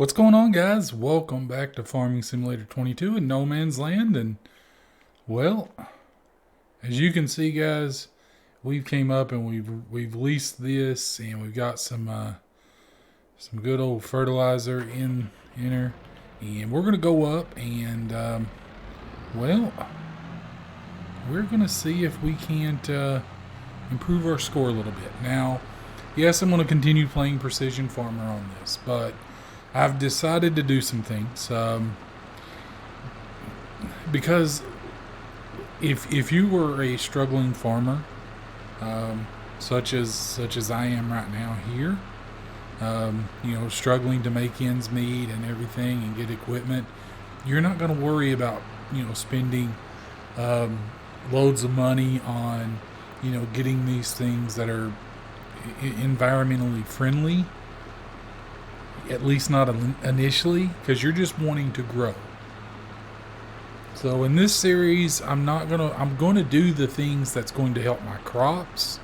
What's going on, guys? Welcome back to Farming Simulator 22 in No Man's Land. And, well, as you can see, guys, we've came up and we've leased this, and we've got some good old fertilizer in her, and we're gonna go up and well, we're gonna see if we can't improve our score a little bit. Now, yes, I'm gonna continue playing Precision Farmer on this, but I've decided to do some things because if you were a struggling farmer, such as I am right now here, struggling to make ends meet and everything and get equipment, you're not going to worry about spending loads of money on getting these things that are environmentally friendly, at least not initially, because you're just wanting to grow. So in this series, I'm going to do the things that's going to help my crops.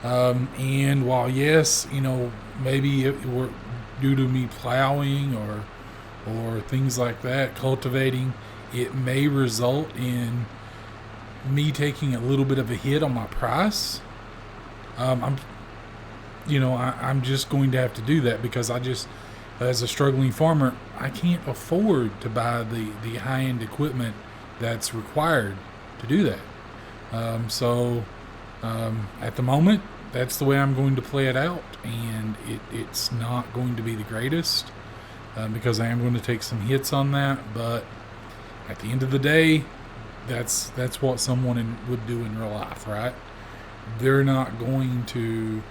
And while yes, maybe it were due to me plowing or things like that, cultivating, it may result in me taking a little bit of a hit on my price. I'm just going to have to do that because as a struggling farmer, I can't afford to buy the high-end equipment that's required to do that. So at the moment, that's the way I'm going to play it out, and it's not going to be the greatest because I am going to take some hits on that. But at the end of the day, that's what someone would do in real life, right? They're not going to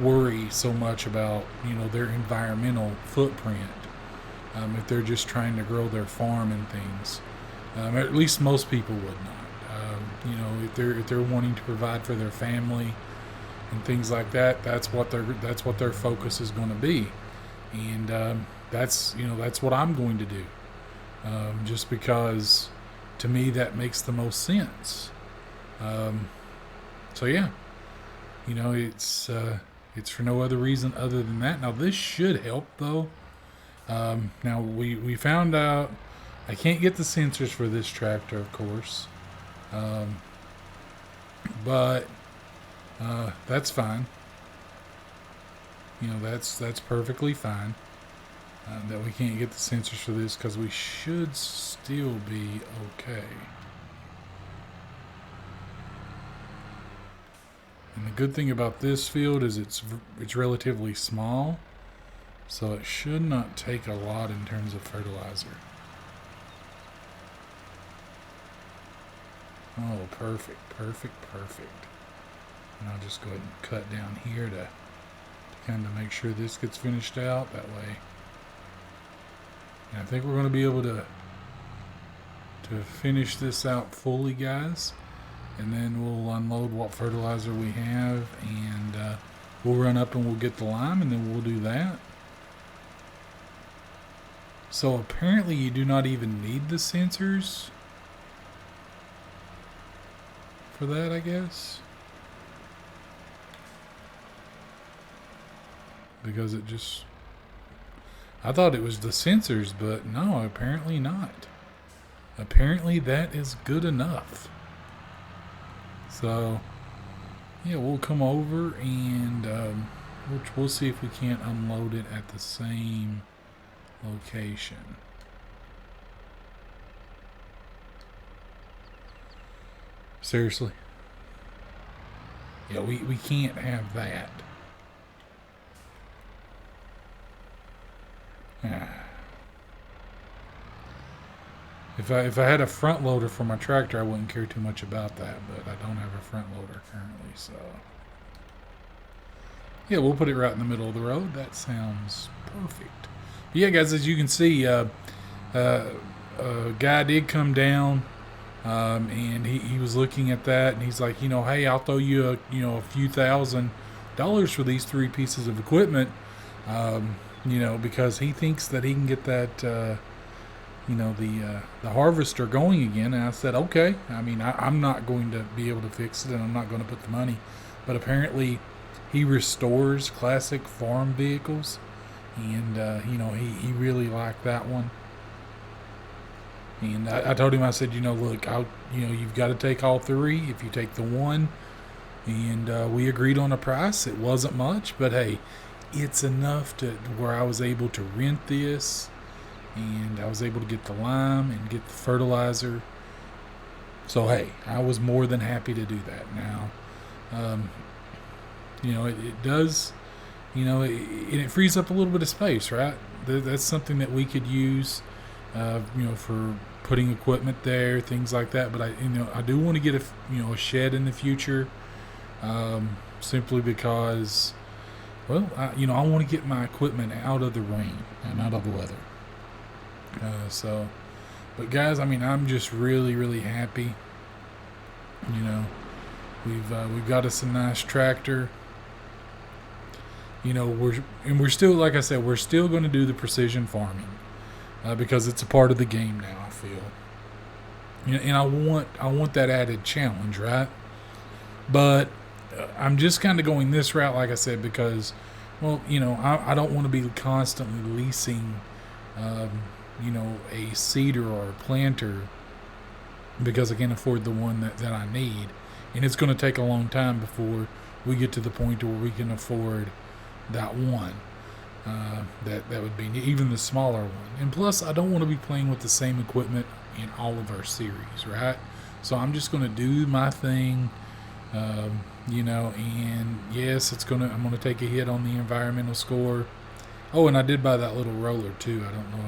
worry so much about their environmental footprint if they're just trying to grow their farm and things. At least most people would not. If they're wanting to provide for their family and things like that, that's what their focus is going to be, and that's what I'm going to do, just because to me that makes the most sense. So yeah, it's for no other reason other than that. Now this should help though. Now we found out I can't get the sensors for this tractor, of course, but that's fine. That's perfectly fine. That we can't get the sensors for this because we should still be okay. And the good thing about this field is it's relatively small, so it should not take a lot in terms of fertilizer. Oh, perfect. And I'll just go ahead and cut down here to kind of make sure this gets finished out that way. And I think we're going to be able to finish this out fully, guys. And then we'll unload what fertilizer we have, and we'll run up and we'll get the lime, and then we'll do that. So apparently you do not even need the sensors for that, I guess. Because I thought it was the sensors, but no, apparently not. Apparently that is good enough. So, yeah, we'll come over and we'll see if we can't unload it at the same location. Seriously? Yeah, we can't have that. If I had a front loader for my tractor, I wouldn't care too much about that, but I don't have a front loader currently, so yeah, we'll put it right in the middle of the road. That sounds perfect. But yeah, guys, as you can see, a guy did come down, and he was looking at that, and he's like, hey, I'll throw you a few $1,000s for these 3 pieces of equipment, because he thinks that he can get that. The harvester going again. And I said, okay. I mean, I'm not going to be able to fix it, and I'm not going to put the money. But apparently he restores classic farm vehicles. and he really liked that one. And I told him, I said, look, you've got to take all three. If you take the one, and we agreed on a price. It wasn't much, but hey, it's enough to where I was able to rent this, and I was able to get the lime and get the fertilizer. So hey, I was more than happy to do that. Now, um, it does, and it frees up a little bit of space, right? That's something that we could use, for putting equipment there, things like that. But I do want to get a shed in the future, simply because, well, I want to get my equipment out of the rain and out of the weather. But guys, I'm just really, really happy. We've got us a nice tractor. We're still, like I said, we're still going to do the precision farming, because it's a part of the game now, I feel. And I want that added challenge, right? But I'm just kind of going this route, like I said, because, well, I don't want to be constantly leasing, a seeder or a planter, because I can't afford the one that I need. And it's going to take a long time before we get to the point where we can afford that one. That would be even the smaller one. And plus, I don't want to be playing with the same equipment in all of our series, right? So I'm just going to do my thing, and yes, I'm going to take a hit on the environmental score. Oh, and I did buy that little roller too. I don't know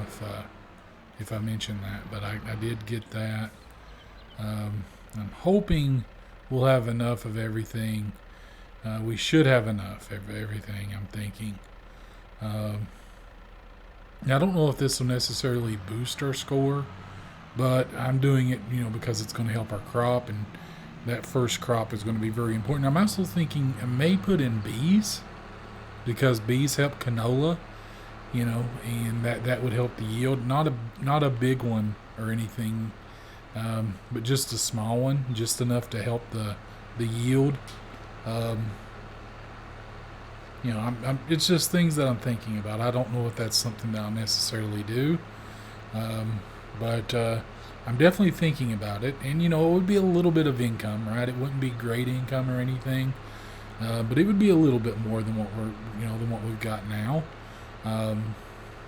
if I mentioned that, but I did get that. I'm hoping we'll have enough of everything. We should have enough of everything, I'm thinking. Now, I don't know if this will necessarily boost our score, but I'm doing it, because it's going to help our crop, and that first crop is going to be very important. I'm also thinking I may put in bees, because bees help canola, and that would help the yield. Not a big one or anything, but just a small one, just enough to help the yield. It's just things that I'm thinking about. I don't know if that's something that I'll necessarily do, but I'm definitely thinking about it. And it would be a little bit of income, right? It wouldn't be great income or anything, but it would be a little bit more than what we've got now.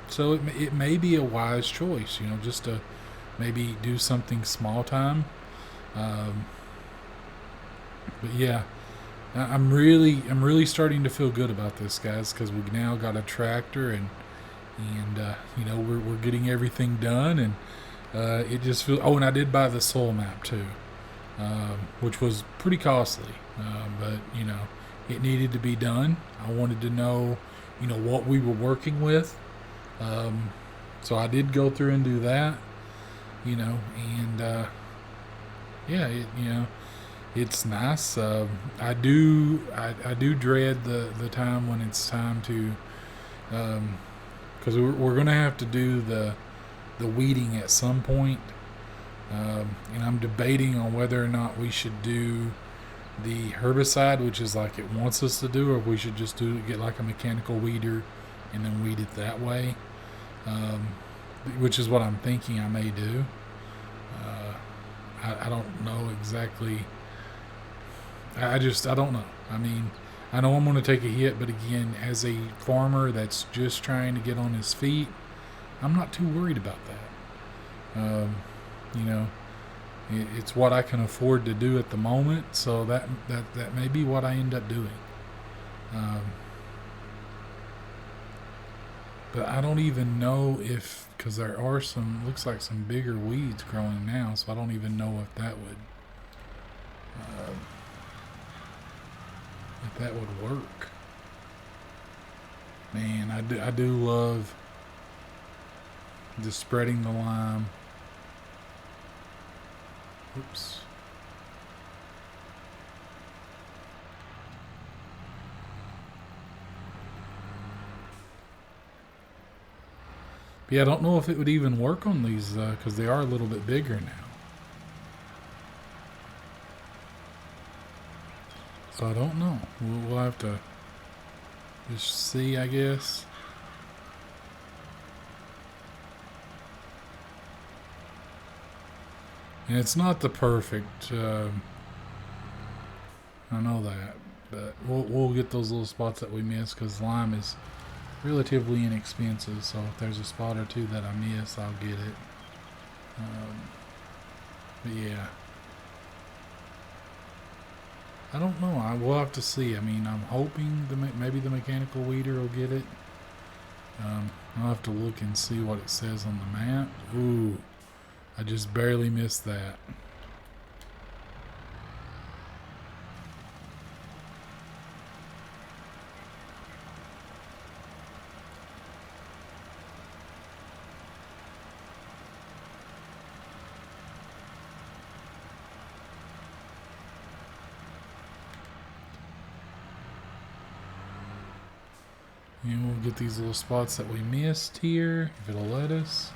So it may be a wise choice, just to maybe do something small time. But yeah, I'm really starting to feel good about this, guys, because we've now got a tractor, and we're getting everything done, and it just feels. Oh, and I did buy the soil map too, which was pretty costly, but it needed to be done. I wanted to know, what we were working with, so I did go through and do that, and yeah, it's nice. I do dread the time when it's time to, because we're gonna have to do the weeding at some point, and I'm debating on whether or not we should do the herbicide, which is like it wants us to do, or if we should just get like a mechanical weeder and then weed it that way, which is what I'm thinking I may do. I don't know exactly. I don't know. I know I'm going to take a hit, but again, as a farmer that's just trying to get on his feet, I'm not too worried about that. It's what I can afford to do at the moment, so that may be what I end up doing. But I don't even know because there are looks like some bigger weeds growing now, so I don't even know if that would, work. Man, I do love just spreading the lime. Oops. But yeah, I don't know if it would even work on these, because they are a little bit bigger now. So I don't know. We'll have to just see, I guess. And it's not the perfect. I know that, but we'll get those little spots that we miss because lime is relatively inexpensive. So if there's a spot or two that I miss, I'll get it. But yeah, I don't know. I will have to see. I mean, I'm hoping maybe the mechanical weeder will get it. I'll have to look and see what it says on the map. Ooh, I just barely missed that. And we'll get these little spots that we missed here, if it'll let us.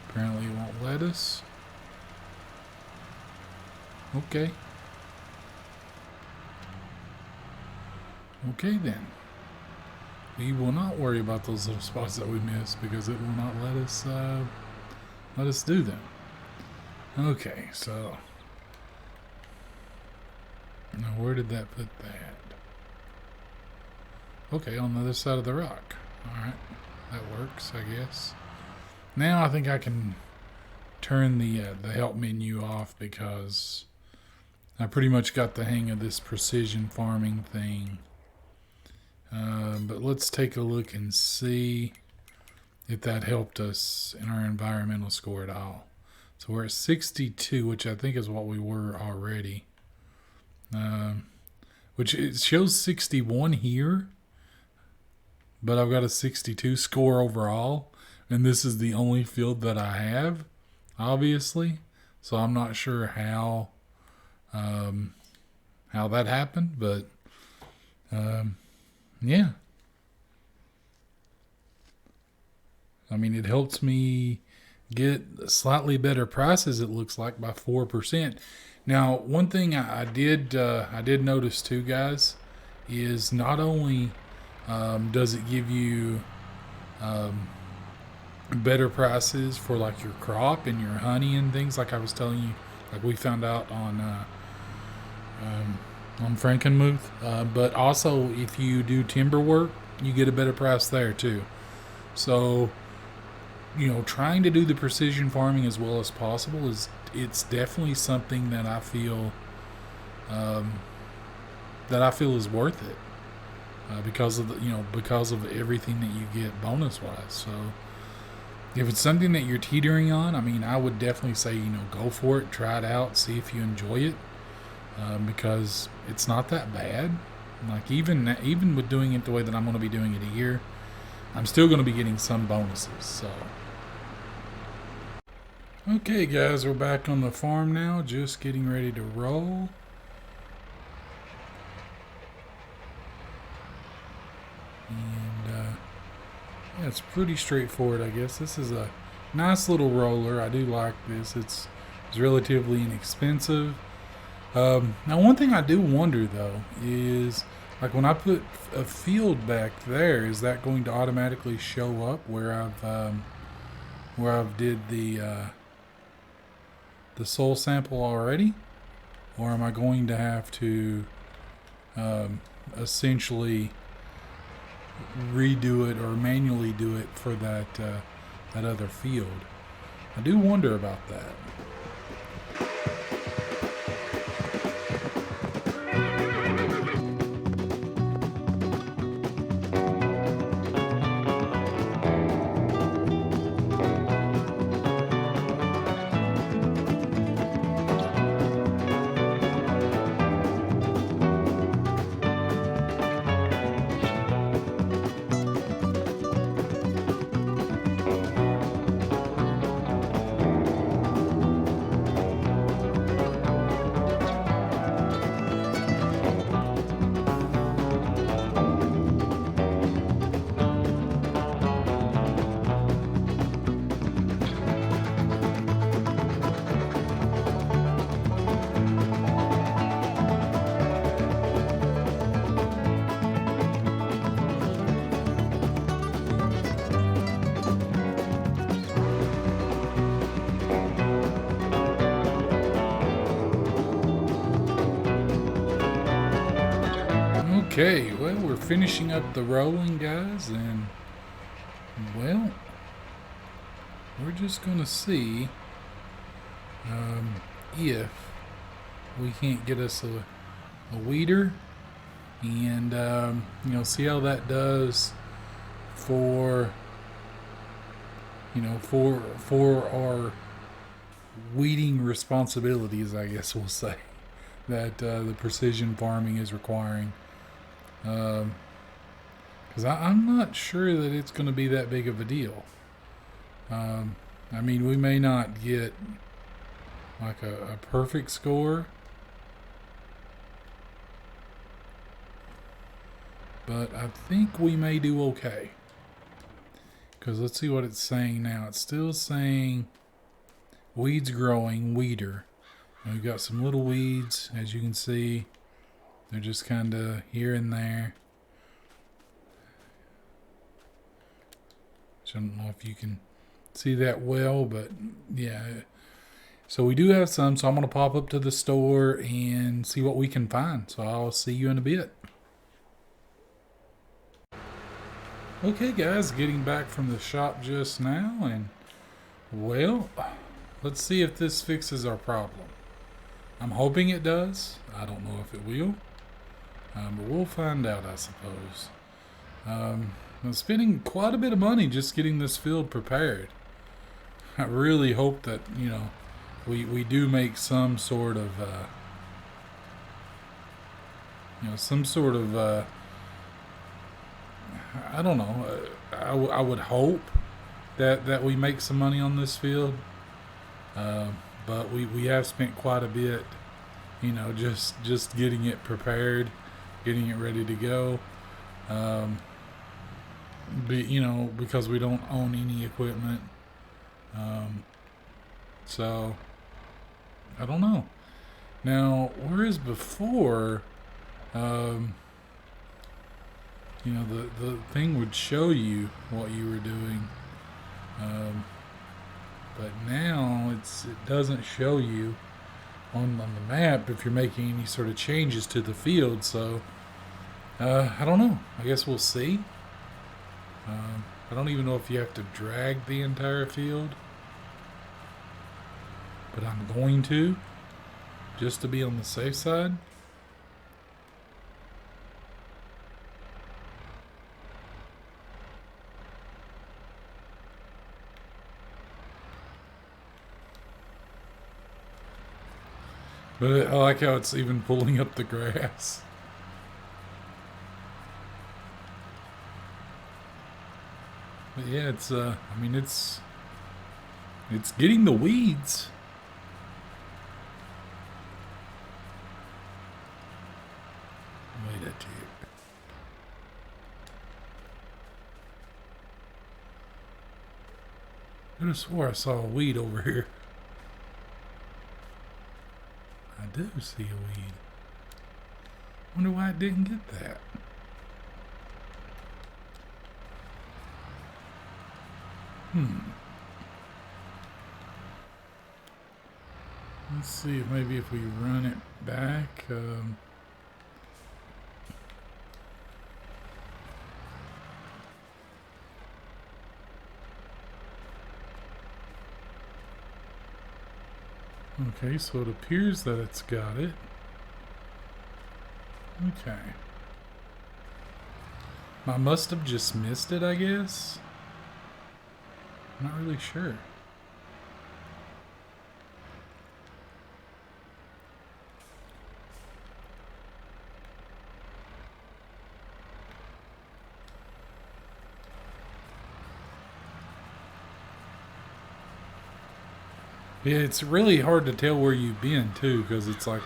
Apparently it won't let us. Okay. Okay then. We will not worry about those little spots that we missed because it will not let us do them. Okay, so now where did that put that? Okay, on the other side of the rock. Alright, that works, I guess. Now I think I can turn the help menu off because I pretty much got the hang of this precision farming thing. But let's take a look and see if that helped us in our environmental score at all. So we're at 62, which I think is what we were already. Which it shows 61 here. But I've got a 62 score overall, and this is the only field that I have, obviously. So I'm not sure how that happened, but yeah. I mean, it helps me get slightly better prices. It looks like by 4%. Now, one thing I did notice too, guys, is not only does it give you better prices for like your crop and your honey and things like I was telling you, like we found out on Frankenmuth, but also if you do timber work, you get a better price there too. So, you know, trying to do the precision farming as well as possible it's definitely something that I feel is worth it. Because of everything that you get bonus wise. So if it's something that you're teetering on, I mean, I would definitely say, go for it, try it out, see if you enjoy it, because it's not that bad. Like even with doing it the way that I'm going to be doing it here, I'm still going to be getting some bonuses. So okay, guys, we're back on the farm now, just getting ready to roll. And yeah, it's pretty straightforward, I guess. This is a nice little roller. I do like this. It's relatively inexpensive. Now, one thing I do wonder though is, like, when I put a field back there, is that going to automatically show up where I've did the soil sample already, or am I going to have to essentially redo it or manually do it for that other field? I do wonder about that. Okay, well, we're finishing up the rolling, guys, and, well, we're just going to see if we can't get us a weeder and, see how that does for, for our weeding responsibilities, I guess we'll say, that the precision farming is requiring. Because I'm not sure that it's going to be that big of a deal. I mean, we may not get like a perfect score, but I think we may do okay. Because let's see what it's saying now. It's still saying weeds growing, weeder. And we've got some little weeds, as you can see. They're just kind of here and there. I don't know if you can see that well, but yeah. So we do have some, so I'm going to pop up to the store and see what we can find. So I'll see you in a bit. Okay, guys, getting back from the shop just now, and well, let's see if this fixes our problem. I'm hoping it does. I don't know if it will, but we'll find out, I suppose. I'm spending quite a bit of money just getting this field prepared. I really hope that, we do make some sort of, I don't know. I would hope that we make some money on this field. But we have spent quite a bit, just getting it prepared, getting it ready to go. Because we don't own any equipment. So I don't know. Now, whereas before, the thing would show you what you were doing. But now it doesn't show you on the map if you're making any sort of changes to the field. So I don't know. I guess we'll see. I don't even know if you have to drag the entire field, but I'm going to, just to be on the safe side. But I like how it's even pulling up the grass. But yeah, it's getting the weeds. Wait a tick. I could have swore I saw a weed over here. I do see a weed. Wonder why it didn't get that. Let's see if maybe if we run it back. Okay, so it appears that it's got it. Okay. I must have just missed it, I guess. I'm not really sure. Yeah, it's really hard to tell where you've been too, because it's like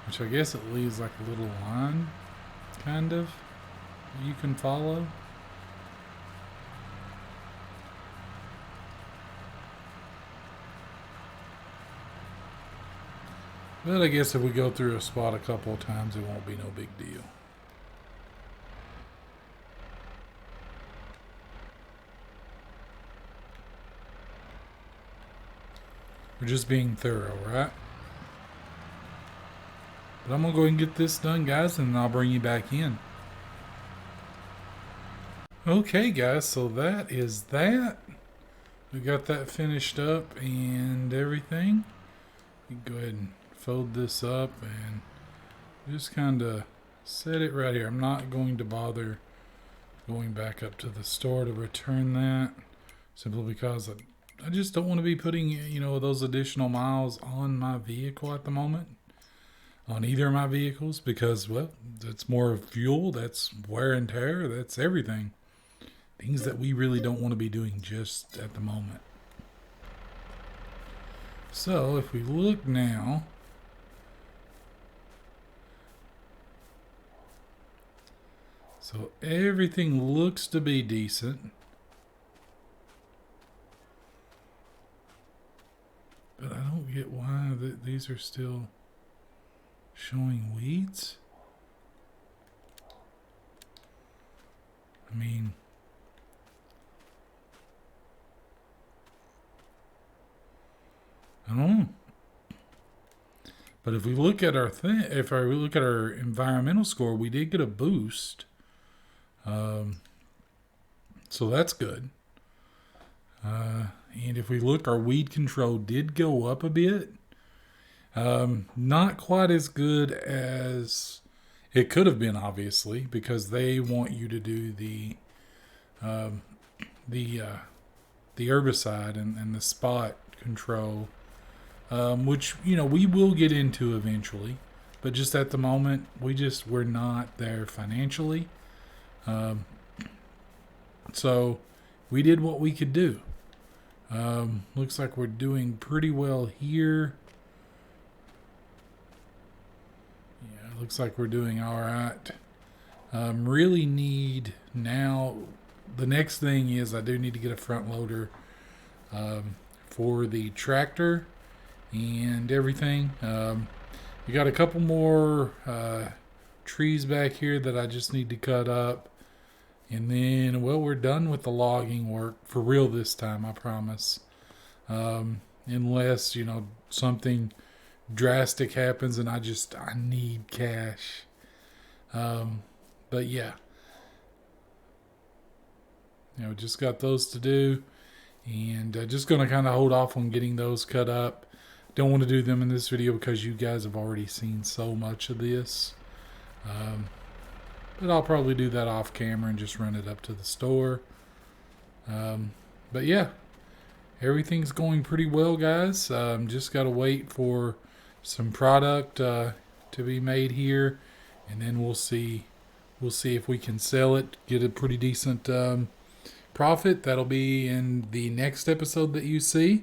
which I guess it leaves like a little line, kind of, you can follow. But I guess if we go through a spot a couple of times, it won't be no big deal. We're just being thorough, right? But I'm going to go ahead and get this done, guys, and I'll bring you back in. Okay, guys, so that is that. We got that finished up and everything. You can go ahead and fold this up and just kind of set it right here. I'm not going to bother going back up to the store to return that, simply because I just don't want to be putting, those additional miles on my vehicle at the moment, on either of my vehicles, because, well, that's more fuel, that's wear and tear, that's everything. Things that we really don't want to be doing just at the moment. So if we look now, so everything looks to be decent. But I don't get why these are still showing weeds. I mean, I don't know. But if we look at our if I look at our environmental score, we did get a boost. So that's good. And if we look, our weed control did go up a bit. Not quite as good as it could have been, obviously, because they want you to do the herbicide and the spot control, which we will get into eventually, but just at the moment we're not there financially. So we did what we could do. Looks like we're doing pretty well here. Yeah, looks like we're doing all right. Really need now. The next thing is I do need to get a front loader for the tractor and everything. We got a couple more trees back here that I just need to cut up. And then, well, we're done with the logging work for real this time, I promise. Unless, something drastic happens and I need cash. But yeah. Just got those to do. And just going to kind of hold off on getting those cut up. Don't want to do them in this video because you guys have already seen so much of this. But I'll probably do that off camera and just run it up to the store. But yeah, everything's going pretty well, guys. Just got to wait for some product to be made here, and then we'll see if we can sell it, get a pretty decent profit. That'll be in the next episode that you see.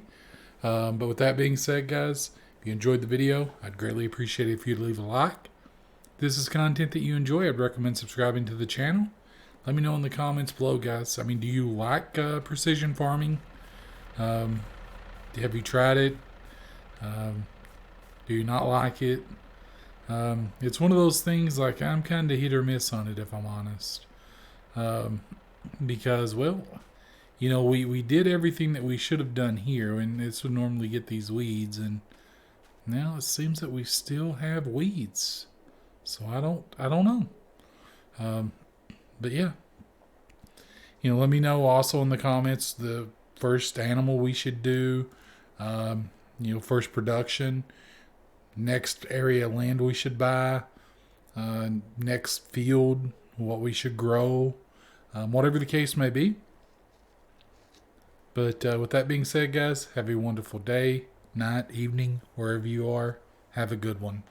But with that being said, guys, if you enjoyed the video, I'd greatly appreciate it if you'd leave a like. If this is content that you enjoy, I'd recommend subscribing to the channel. Let me know in the comments below, guys. I mean, do you like precision farming? Have you tried it? Do you not like it? It's one of those things, like, I'm kind of hit or miss on it, if I'm honest. Because, well, we did everything that we should have done here, and this would normally get these weeds, and now it seems that we still have weeds. So I don't know. But yeah, let me know also in the comments the first animal we should do, first production, next area of land we should buy, next field, what we should grow, whatever the case may be. But with that being said, guys, have a wonderful day, night, evening, wherever you are. Have a good one.